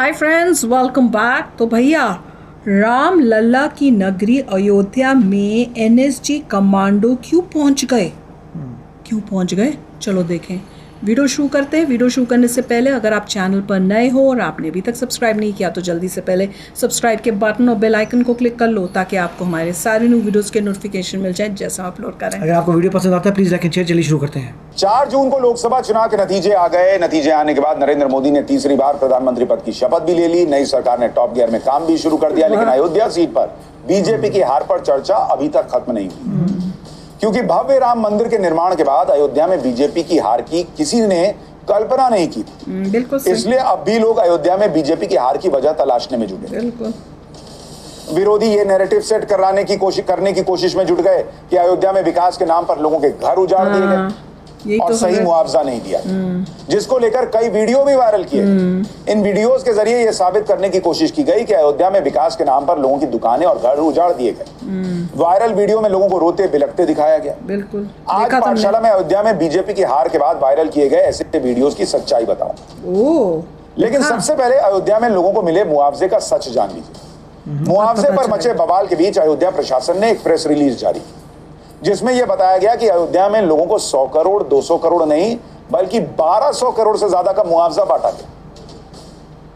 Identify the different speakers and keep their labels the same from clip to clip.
Speaker 1: Hi friends, welcome back. तो भैया, राम लल्ला की नगरी अयोध्या में एनएसजी कमांडो क्यों पहुंच गए? चलो देखें। वीडियो शुरू करते हैं। वीडियो शुरू करने से पहले अगर आप चैनल पर नए हो और आपने अभी तक सब्सक्राइब नहीं किया तो जल्दी से पहले सब्सक्राइब के बटन और बेल आइकन को क्लिक कर लो ताकि आपको हमारे सारे न्यू वीडियोस के नोटिफिकेशन मिल जाए जैसा अपलोड करें।
Speaker 2: अगर आपको वीडियो पसंद आता है प्लीज लाइक एंड शेयर। चलिए शुरू करते हैं।
Speaker 3: 4 जून को लोकसभा चुनाव के नतीजे आ गए। नतीजे आने के बाद नरेंद्र मोदी ने तीसरी बार प्रधानमंत्री पद की शपथ भी ले ली। नई सरकार ने टॉप गियर में काम भी शुरू कर दिया। लेकिन अयोध्या सीट पर बीजेपी की हार पर चर्चा अभी तक खत्म नहीं हुई, क्योंकि भव्य राम मंदिर के निर्माण के बाद अयोध्या में बीजेपी की हार की किसी ने कल्पना नहीं की थी।
Speaker 1: बिल्कुल।
Speaker 3: इसलिए अब भी लोग अयोध्या में बीजेपी की हार की वजह तलाशने में जुटे।
Speaker 1: बिल्कुल।
Speaker 3: विरोधी ये नैरेटिव सेट करने की कोशिश में जुट गए कि अयोध्या में विकास के नाम पर लोगों के घर उजाड़ दिए गए और सही मुआवजा नहीं दिया, जिसको लेकर कई वीडियो भी वायरल किए। इन वीडियोस के जरिए यह साबित करने की कोशिश की गई कि अयोध्या में विकास के नाम पर लोगों की दुकानें और घर उजाड़ दिए गए। वायरल वीडियो में लोगों को रोते बिलखते दिखाया गया।
Speaker 1: बिल्कुल।
Speaker 3: आज पाठशाला में अयोध्या में बीजेपी की हार के बाद वायरल किए गए ऐसे वीडियोस की सच्चाई बताऊं। लेकिन सबसे पहले अयोध्या में लोगों को मिले मुआवजे का सच जान लीजिए। मुआवजे पर मचे बवाल के बीच अयोध्या प्रशासन ने एक प्रेस रिलीज जारी की, जिसमें यह बताया गया कि अयोध्या में लोगों को 100 करोड़ 200 करोड़ नहीं बल्कि 1200 करोड़ से ज्यादा का मुआवजा बांटा गया।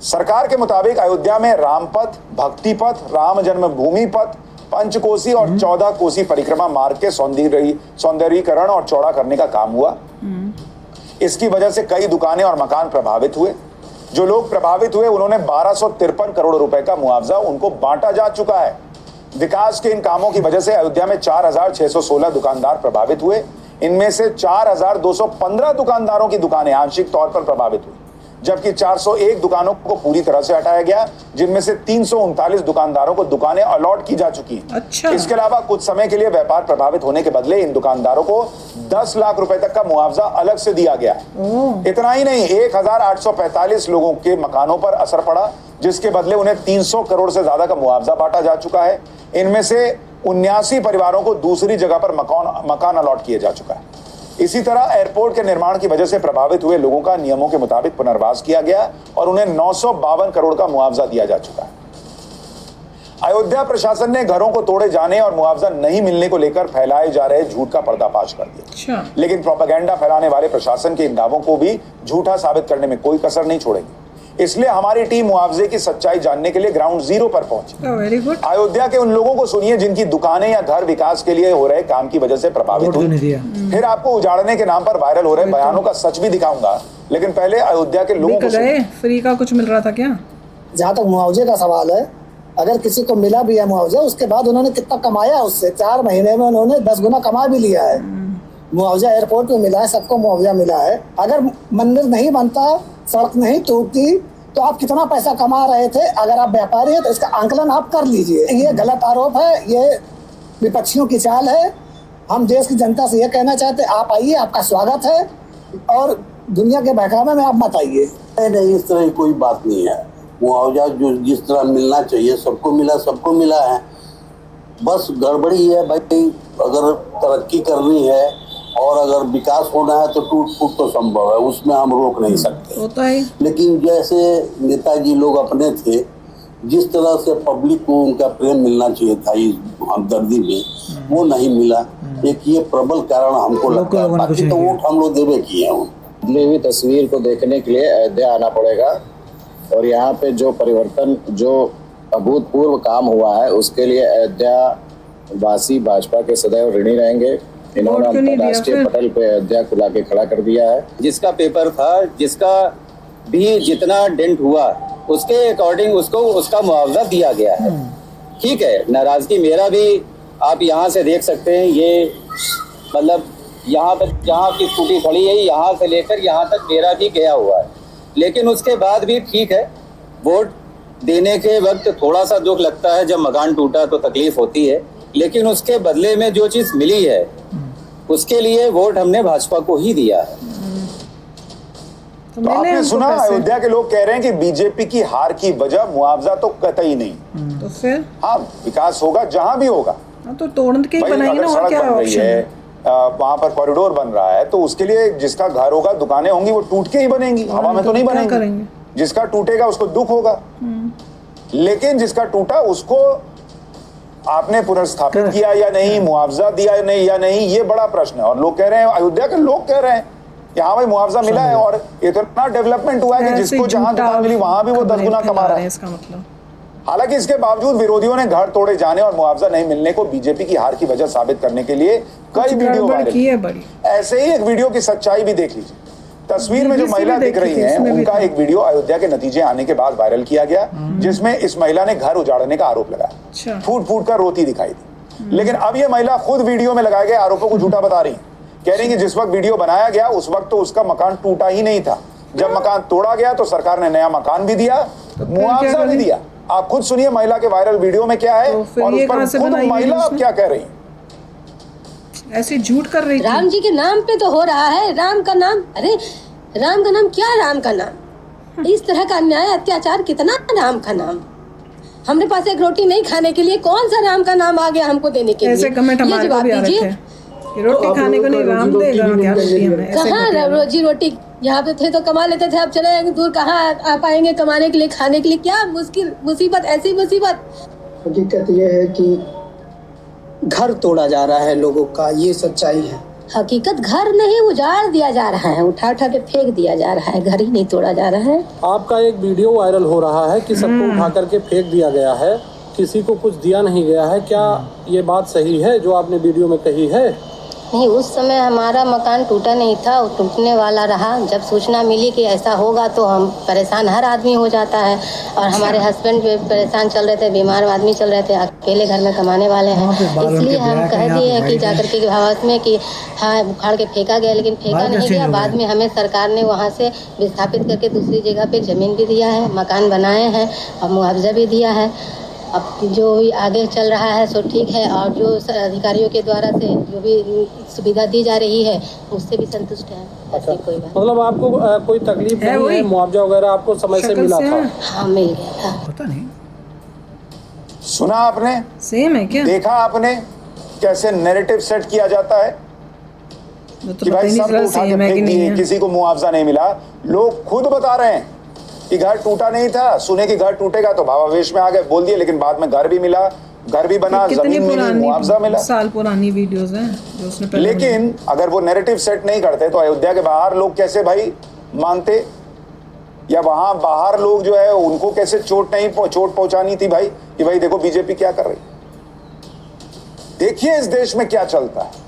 Speaker 3: सरकार के मुताबिक अयोध्या में रामपथ, भक्ति पथ, राम जन्मभूमि पथ, पंचकोसी और 14 कोसी परिक्रमा मार्ग के सौंदर्यीकरण और चौड़ा करने का काम हुआ। इसकी वजह से कई दुकानें और मकान प्रभावित हुए। जो लोग प्रभावित हुए उन्होंने 1253 करोड़ रुपए का मुआवजा उनको बांटा जा चुका है। विकास के इन कामों की वजह से अयोध्या में 4616 दुकानदार प्रभावित हुए। इनमें से 4215 दुकानदारों की दुकानें आंशिक तौर पर प्रभावित हुई, जबकि 401 दुकानों को पूरी तरह से हटाया गया, जिनमें से 339 दुकानदारों को दुकानें अलॉट की जा चुकी हैं।
Speaker 1: अच्छा। इसके
Speaker 3: अलावा कुछ समय के लिए व्यापार प्रभावित होने के बदले इन दुकानदारों को 10 लाख रुपए तक का मुआवजा अलग से दिया गया है। इतना ही नहीं, 1845 लोगों के मकानों पर असर पड़ा, जिसके बदले उन्हें 300 करोड़ से ज्यादा का मुआवजा बांटा जा चुका है। इनमें से 79 परिवारों को दूसरी जगह पर मकान अलॉट किया जा चुका है। इसी तरह एयरपोर्ट के निर्माण की वजह से प्रभावित हुए लोगों का नियमों के मुताबिक पुनर्वास किया गया और उन्हें 952 करोड़ का मुआवजा दिया जा चुका है। अयोध्या प्रशासन ने घरों को तोड़े जाने और मुआवजा नहीं मिलने को लेकर फैलाए जा रहे झूठ का पर्दाफाश कर दिया। लेकिन प्रोपेगेंडा फैलाने वाले प्रशासन के इन दावों को भी झूठा साबित करने में कोई कसर नहीं छोड़ेगी। इसलिए हमारी टीम मुआवजे की सच्चाई जानने के लिए ग्राउंड जीरो पर पहुंची।
Speaker 1: Very good.
Speaker 3: अयोध्या के उन लोगों को सुनिए जिनकी दुकानें या घर विकास के लिए हो रहे काम की वजह से प्रभावित हुई। फिर आपको उजाड़ने के नाम पर वायरल हो रहे बयानों का सच भी दिखाऊंगा, लेकिन पहले अयोध्या के लोगों को
Speaker 1: फ्री का कुछ मिल रहा था क्या?
Speaker 4: जहाँ तक मुआवजे का सवाल है, अगर किसी को मिला भी है मुआवजा, उसके बाद उन्होंने कितना कमाया उससे? 4 महीने में उन्होंने 10 गुना कमा भी लिया है। मुआवजा एयरपोर्ट में मिला है, सबको मुआवजा मिला है। अगर मंदिर नहीं बनता, सड़क नहीं टूटती, तो आप कितना पैसा कमा रहे थे? अगर आप व्यापारी हैं तो इसका आंकलन आप कर लीजिए। ये गलत आरोप है, ये विपक्षियों की चाल है। हम देश की जनता से ये कहना चाहते हैं, आप आइए, आपका स्वागत है, और दुनिया के बहकावे में आप मत आइए।
Speaker 5: नहीं, इस तरह की कोई बात नहीं है। मुआवजा जो जिस तरह मिलना चाहिए सबको मिला है। बस गड़बड़ी है भाई, अगर तरक्की करनी है और अगर विकास होना है तो टूट फूट तो संभव है, उसमें हम रोक नहीं सकते
Speaker 1: होता है।
Speaker 5: लेकिन जैसे नेताजी लोग अपने थे, जिस तरह से पब्लिक को उनका प्रेम मिलना चाहिए था इस हमदर्दी में, वो नहीं मिला। एक ये प्रबल कारण हमको लगता है। बाकी तो वोट हम लोग देवे किए हैं।
Speaker 6: बदली हुई तस्वीर को देखने के लिए अयोध्या आना पड़ेगा और यहाँ पे जो परिवर्तन, जो अभूतपूर्व काम हुआ है, उसके लिए अयोध्या वासी भाजपा के सदैव ऋणी रहेंगे। इन्होंने अंतर्राष्ट्रीय पटल पे अयोध्या को लाके खड़ा कर दिया है। जिसका पेपर था, जिसका भी जितना डेंट हुआ, उसके अकॉर्डिंग उसको उसका मुआवजा दिया गया है। ठीक है, नाराजगी मेरा भी आप यहाँ से देख सकते हैं। ये मतलब यहाँ तक जहाँ की स्कूटी खड़ी है, यहाँ से लेकर यहाँ तक मेरा भी गया हुआ है। लेकिन उसके बाद भी ठीक है, वोट देने के वक्त थोड़ा सा दुख लगता है। जब मकान टूटा तो तकलीफ होती है, लेकिन उसके बदले में जो चीज मिली है उसके लिए वोट हमने भाजपा को ही दिया है।
Speaker 3: तो आपने सुना, अयोध्या के लोग कह रहे हैं कि बीजेपी की हार की वजह मुआवजा तो कतई नहीं।
Speaker 1: तो फिर
Speaker 3: हाँ, विकास होगा जहां भी होगा,
Speaker 1: तो तोड़ के बनाएंगे ना, और क्या ऑप्शन है?
Speaker 3: वहां पर कॉरिडोर बन रहा है तो उसके लिए जिसका घर होगा, दुकानें होंगी, वो टूट के ही बनेंगी, हवा में तो नहीं बनेंगी। जिसका टूटेगा उसको दुख होगा, लेकिन जिसका टूटा उसको आपने पुनर्स्थापित किया या नहीं, मुआवजा दिया या नहीं, ये बड़ा प्रश्न है। और लोग कह रहे हैं, अयोध्या के लोग कह रहे हैं कि हाँ भाई मुआवजा मिला है और इतना डेवलपमेंट हुआ है कि जिसको जहां दुकान मिली वहां भी वो 10 गुना कमा रहा है।
Speaker 1: इसका मतलब
Speaker 3: हालांकि इसके बावजूद विरोधियों ने घर तोड़े जाने और मुआवजा नहीं मिलने को बीजेपी की हार की वजह साबित करने के लिए कई वीडियो वायरल किए। ऐसे ही एक वीडियो की सच्चाई भी देख लीजिए। तस्वीर में जो महिला दिख रही है उनका एक वीडियो अयोध्या के नतीजे आने के बाद वायरल किया गया, जिसमें इस महिला ने घर उजाड़ने का आरोप लगाया, फूट फूट कर रोती दिखाई दी। लेकिन अब ये महिला खुद वीडियो में लगाए गए आरोपों को झूठा बता रही, कह रही कि जिस वक्त वीडियो बनाया गया उस वक्त तो उसका मकान टूटा ही नहीं था, जब मकान तोड़ा गया तो सरकार ने नया मकान भी दिया, मुआवजा भी दिया। आप खुद सुनिए महिला के वायरल वीडियो में क्या है और उस पर खुद महिला क्या कह रही है।
Speaker 1: ऐसे झूठ कर रही।
Speaker 7: राम जी के नाम पे तो हो रहा है, राम का नाम, अरे राम का नाम क्या, राम का नाम, इस तरह का अन्याय अत्याचार कितना, राम का नाम। हमरे पास एक रोटी नहीं खाने के लिए कौन सा राम का नाम आ गया हमको देने के लिए?
Speaker 1: ऐसे कमेंट हमारे को भी आ रहे थे, रोटी खाने को नहीं राम देगा क्या रोटी हमें?
Speaker 7: कहाँ रोजी रोटी, यहाँ पे थे तो कमा लेते थे, अब चले जाएंगे दूर, कहाँ आ पाएंगे कमाने के लिए, खाने के लिए? क्या मुश्किल मुसीबत, ऐसी मुसीबत।
Speaker 8: हकीकत ये है कि घर तोड़ा जा रहा है लोगों का, ये सच्चाई है।
Speaker 7: हकीकत घर नहीं, उजाड़ दिया जा रहा है, उठा उठा के फेंक दिया जा रहा है, घर ही नहीं तोड़ा जा रहा है।
Speaker 9: आपका एक वीडियो वायरल हो रहा है कि सबको उठा करके फेंक दिया गया है, किसी को कुछ दिया नहीं गया है, क्या ये बात सही है जो आपने वीडियो में कही है?
Speaker 7: नहीं, उस समय हमारा मकान टूटा नहीं था, वो टूटने वाला रहा। जब सूचना मिली कि ऐसा होगा तो हम परेशान, हर आदमी हो जाता है, और हमारे हस्बैंड भी परेशान चल रहे थे, बीमार आदमी चल रहे थे, अकेले घर में कमाने वाले हैं, इसलिए हम कह दिए कि जाकर के हाउस में कि हाँ उखाड़ के फेंका गया, लेकिन फेंका नहीं गया। बाद में हमें सरकार ने वहाँ से विस्थापित करके दूसरी जगह पे ज़मीन भी दिया है, मकान बनाए हैं और मुआवजा भी दिया है। अब जो आगे चल रहा है सो ठीक है, और जो अधिकारियों के द्वारा से जो भी सुविधा दी जा रही है उससे भी संतुष्ट है।
Speaker 9: अच्छा,
Speaker 7: कोई बात
Speaker 9: मतलब आपको कोई तकलीफ नहीं है, मुआवजा वगैरह आपको समय से मिला था?
Speaker 7: हाँ मिल गया था।
Speaker 2: पता नहीं,
Speaker 3: सुना आपने,
Speaker 1: सेम है क्या?
Speaker 3: देखा आपने कैसे नैरेटिव सेट किया जाता है कि भाई सब उठा के फेंक दिए, किसी को मुआवजा नहीं मिला। लोग खुद बता रहे हैं कि घर टूटा नहीं था, सुने कि घर टूटेगा तो भावावेश में आ गए, बोल दिए, लेकिन बाद में घर भी मिला, घर भी बना, जमीन मिली, मुआवजा मिला।
Speaker 1: साल पुरानी वीडियोस हैं जो उसने पहले।
Speaker 3: लेकिन अगर वो नैरेटिव सेट नहीं करते तो अयोध्या के बाहर लोग कैसे भाई मानते, या वहां बाहर लोग जो है उनको कैसे चोट पहुंचानी थी भाई कि भाई देखो बीजेपी क्या कर रही। देखिए इस देश में क्या चलता है,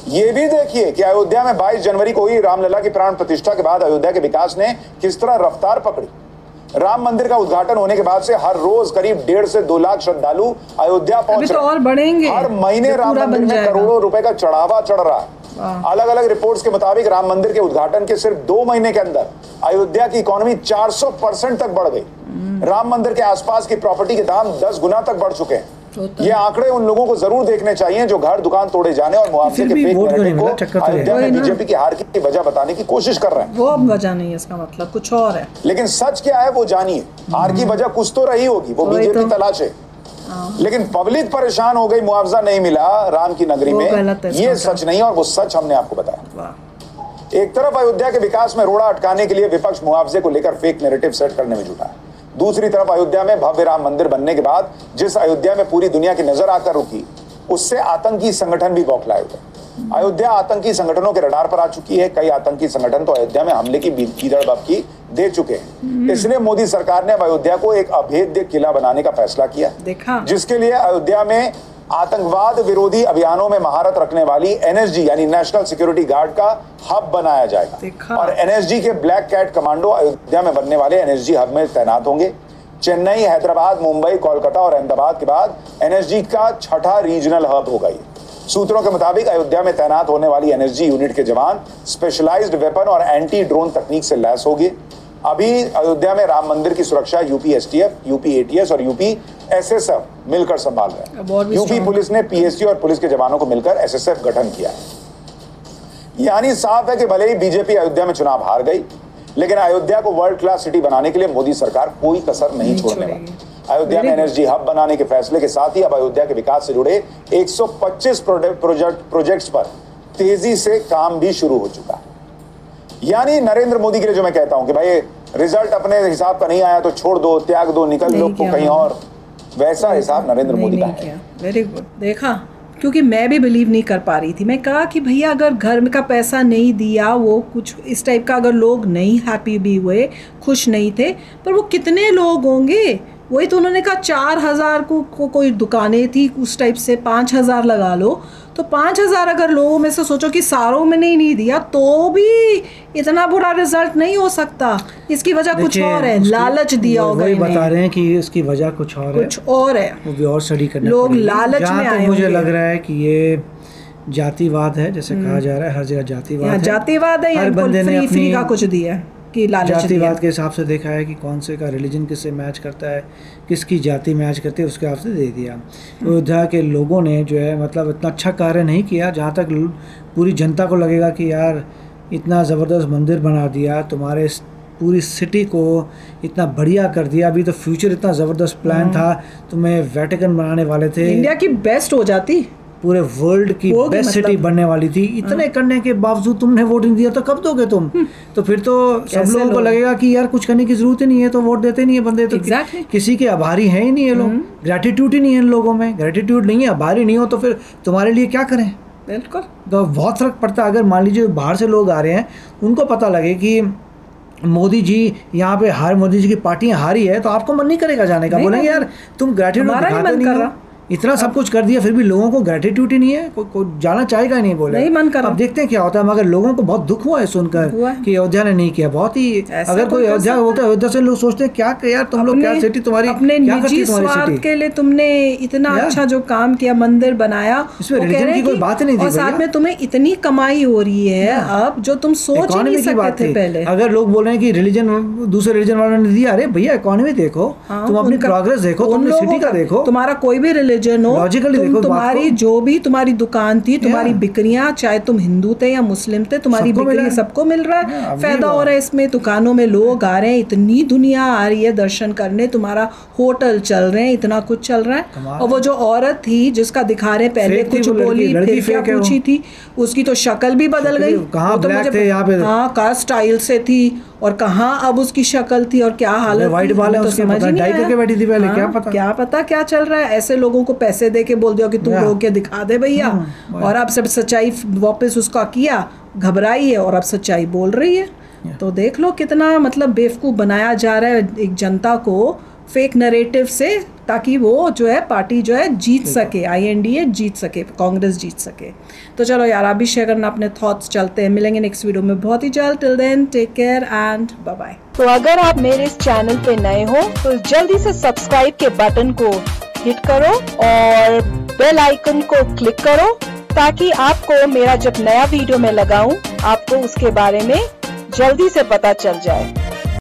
Speaker 3: ये भी देखिए कि अयोध्या में 22 जनवरी को हुई रामलला की प्राण प्रतिष्ठा के बाद अयोध्या के विकास ने किस तरह रफ्तार पकड़ी। राम मंदिर का उद्घाटन होने के बाद से हर रोज करीब 1.5 से 2 लाख श्रद्धालु अयोध्या पहुंच रहे हैं।
Speaker 1: और बढ़ेंगे,
Speaker 3: हर महीने राम मंदिर में करोड़ों रुपए का चढ़ावा चढ़ रहा है। अलग अलग रिपोर्ट्स के मुताबिक राम मंदिर के उद्घाटन के सिर्फ 2 महीने के अंदर अयोध्या की इकोनॉमी 400% तक बढ़ गई। राम मंदिर के आसपास की प्रॉपर्टी के दाम 10 गुना तक बढ़ चुके हैं। ये आंकड़े उन लोगों को जरूर देखने चाहिए जो घर दुकान तोड़े जाने और मुआवजे के फेक नैरेटिव को अयोध्या में बीजेपी की हार की वजह बताने की कोशिश कर रहे हैं।
Speaker 1: वो अब वजह नहीं है, इसका मतलब कुछ और है।
Speaker 3: लेकिन सच क्या है वो जानिए, हार की वजह कुछ तो रही होगी, वो बीजेपी तलाशे। लेकिन पब्लिक परेशान हो गई, मुआवजा नहीं मिला राम की नगरी में, ये सच नहीं, और वो सच हमने आपको बताया। एक तरफ अयोध्या के विकास में रोड़ा अटकाने के लिए विपक्ष मुआवजे को लेकर फेक नैरेटिव सेट करने में जुटा है, दूसरी तरफ अयोध्या में भव्य राम मंदिर बनने के बाद जिस अयोध्या में पूरी दुनिया की नजर आकर रुकी, उससे आतंकी संगठन भी बौखलाए हुए। अयोध्या आतंकी संगठनों के रडार पर आ चुकी है। कई आतंकी संगठन तो अयोध्या में हमले की कीदड़ बबकी दे चुके हैं। इसलिए मोदी सरकार ने अब अयोध्या को एक अभेद्य किला बनाने का फैसला किया, जिसके लिए अयोध्या में आतंकवाद विरोधी अभियानों में महारत रखने वाली एनएसजी यानी नेशनल सिक्योरिटी गार्ड का हब बनाया जाएगा, और एनएसजी के ब्लैक कैट कमांडो अयोध्या में बनने वाले एनएसजी हब में तैनात होंगे। चेन्नई, हैदराबाद, मुंबई, कोलकाता और अहमदाबाद के बाद एनएसजी का 6ठा रीजनल हब होगा। ये सूत्रों के मुताबिक अयोध्या में तैनात होने वाली एनएसजी यूनिट के जवान स्पेशलाइज्ड वेपन और एंटी ड्रोन तकनीक से लैस होंगे। अभी अयोध्या में राम मंदिर की सुरक्षा यूपी एसटीएफ, यूपी एटीएस और यूपी एसएसएफ मिलकर संभाल रहे हैं। यूपी पुलिस ने पीएसटी और पुलिस के जवानों को मिलकर एसएसएफ गठन किया है। यानी साफ है कि भले ही बीजेपी अयोध्या में चुनाव हार गई, लेकिन अयोध्या को वर्ल्ड क्लास सिटी बनाने के लिए मोदी सरकार कोई कसर नहीं छोड़ने वाली। अयोध्या में एनर्जी हब बनाने के फैसले के साथ ही अब अयोध्या के विकास से जुड़े 125 प्रोजेक्ट्स पर तेजी से काम भी शुरू हो चुका है। यानी नरेंद्र मोदी के लिए जो मैं कहता हूं कि भाई रिजल्ट अपने हिसाब का नहीं आया तो छोड़ दो, त्याग दो, निकल दो कहीं और, वैसा हिसाब नरेंद्र मोदी का है।
Speaker 1: वेरी गुड, देखा, क्योंकि मैं भी बिलीव नहीं कर पा रही थी। मैं कहा कि भैया अगर घर का पैसा नहीं दिया, वो कुछ इस टाइप का, अगर लोग नहीं हैप्पी भी हुए, खुश नहीं थे, पर वो कितने लोग होंगे। वही तो उन्होंने कहा 4,000 को कोई दुकानें थी उस टाइप से, 5,000 लगा लो, तो 5,000 अगर लोगों में से सोचो कि सारों में नहीं दिया तो भी इतना बुरा रिजल्ट नहीं हो सकता। इसकी वजह कुछ और है, लालच दिया होगा।
Speaker 2: वही बता रहे हैं कि इसकी वजह कुछ और है, वो भी और स्टडी करना, लोग
Speaker 1: लालच में आए।
Speaker 2: मुझे लग रहा है कि ये जातिवाद है, जैसे कहा जा रहा है, हर जगह जातिवाद है,
Speaker 1: हर बंदे ने फ्री का कुछ दिया कि
Speaker 2: जातिवाद के हिसाब से देखा है कि कौन से का रिलीजन किससे मैच करता है, किसकी जाति मैच करती है, उसके हिसाब से दे दिया। अयोध्या के लोगों ने जो है मतलब इतना अच्छा कार्य नहीं किया जहाँ तक पूरी जनता को लगेगा कि यार इतना ज़बरदस्त मंदिर बना दिया, तुम्हारे पूरी सिटी को इतना बढ़िया कर दिया, अभी तो फ्यूचर इतना ज़बरदस्त प्लान था, तुम्हें वेटिकन बनाने वाले थे,
Speaker 1: इंडिया की बेस्ट हो जाती,
Speaker 2: पूरे वर्ल्ड की बेस्ट सिटी बनने वाली थी, इतने करने के बावजूद तुमने वोट नहीं दिया तो कब दोगे तुम? तो फिर तो सब लोगों को लगेगा कि यार कुछ करने की जरूरत ही नहीं है, तो वोट देते नहीं है बंदे, तो किसी के आभारी है ही नहीं है लोग, ग्रेटिट्यूड ही नहीं है इन लोगों में, ग्रेटिट्यूड नहीं है, आभारी नहीं हो तो फिर तुम्हारे लिए क्या करें?
Speaker 1: बिल्कुल,
Speaker 2: तो बहुत फर्क पड़ता है। अगर मान लीजिए बाहर से लोग आ रहे हैं, उनको पता लगे कि मोदी जी यहाँ पे मोदी जी की पार्टी हारी है, तो आपको मन नहीं करेगा जाने का, बोलेंगे यार तुम ग्रेटिट्यूड दिखाते नहीं हो, इतना सब कुछ कर दिया फिर भी लोगों को ग्रेटिट्यूड ही नहीं है, कोई जाना चाहेगा ही नहीं, बोले
Speaker 1: नहीं मन कर।
Speaker 2: अब देखते हैं क्या होता है, मगर लोगों को बहुत दुख हुआ है सुनकर कि अयोध्या ने नहीं किया, बहुत ही, अगर कोई अयोध्या होता है, अयोध्या से लोग सोचते हैं क्या यार तुम लोग, क्या सिटी तुम्हारी,
Speaker 1: अपने निजी स्वार्थ के लिए तुमने इतना अच्छा जो काम किया, मंदिर बनाया,
Speaker 2: इसमें रिलीजन की कोई बात नहीं थी,
Speaker 1: और साथ में तुम्हें इतनी कमाई हो रही है अब जो तुम सोच ही नहीं सकते थे पहले।
Speaker 2: अगर लोग बोल रहे हैं कि रिलीजन दूसरे रिलीजन वालों ने दिया, अरे भैया इकोनॉमी देखो, तुम अपनी प्रोग्रेस देखो, तुम सिटी का देखो,
Speaker 1: तुम्हारा कोई भी रिलीजन हो, तुम्हारी जो भी तुम्हारी दुकान थी, तुम्हारी बिक्रियां, चाहे तुम हिंदू थे या मुस्लिम थे, तुम्हारी बिक्री सबको मिल रहा है, फायदा हो रहा है इसमें, दुकानों में लोग आ रहे हैं, इतनी दुनिया आ रही है दर्शन करने, तुम्हारा होटल चल रहे हैं, इतना कुछ चल रहा है। और वो जो औरत थी जिसका दिखा रहे पहले कुछ बोली, फिर क्या पूछी थी, उसकी तो शक्ल भी बदल गई,
Speaker 2: कहाँ ब्लैक थे यहाँ पे,
Speaker 1: हाँ का स्टाइल से थी, और कहाँ अब उसकी शक्ल थी और क्या हालत,
Speaker 2: व्हाइट बाल है उसके, समझ नहीं आया, करके बैठी थी पहले, क्या पता
Speaker 1: क्या चल रहा है। ऐसे लोगों को पैसे दे के बोल दिया कि तुम लोग के दिखा दे भैया, और अब सब सच्चाई वापस उसका किया, घबराई है और अब सच्चाई बोल रही है। तो देख लो कितना मतलब बेवकूफ़ बनाया जा रहा है एक जनता को फेक नरेटिव से, ताकि वो जो है पार्टी जो है जीत सके, INDA जीत सके, कांग्रेस जीत सके। तो चलो यार, आप भी शेयर करना अपने थॉट्स, चलते हैं, मिलेंगे नेक्स्ट वीडियो में बहुत ही जल्द। Till then take care and bye bye.
Speaker 10: तो अगर आप मेरे इस चैनल पे नए हो तो जल्दी से सब्सक्राइब के बटन को हिट करो और बेल आइकन को क्लिक करो, ताकि आपको मेरा जब नया वीडियो मैं लगाऊं आपको उसके बारे में जल्दी से पता चल जाए।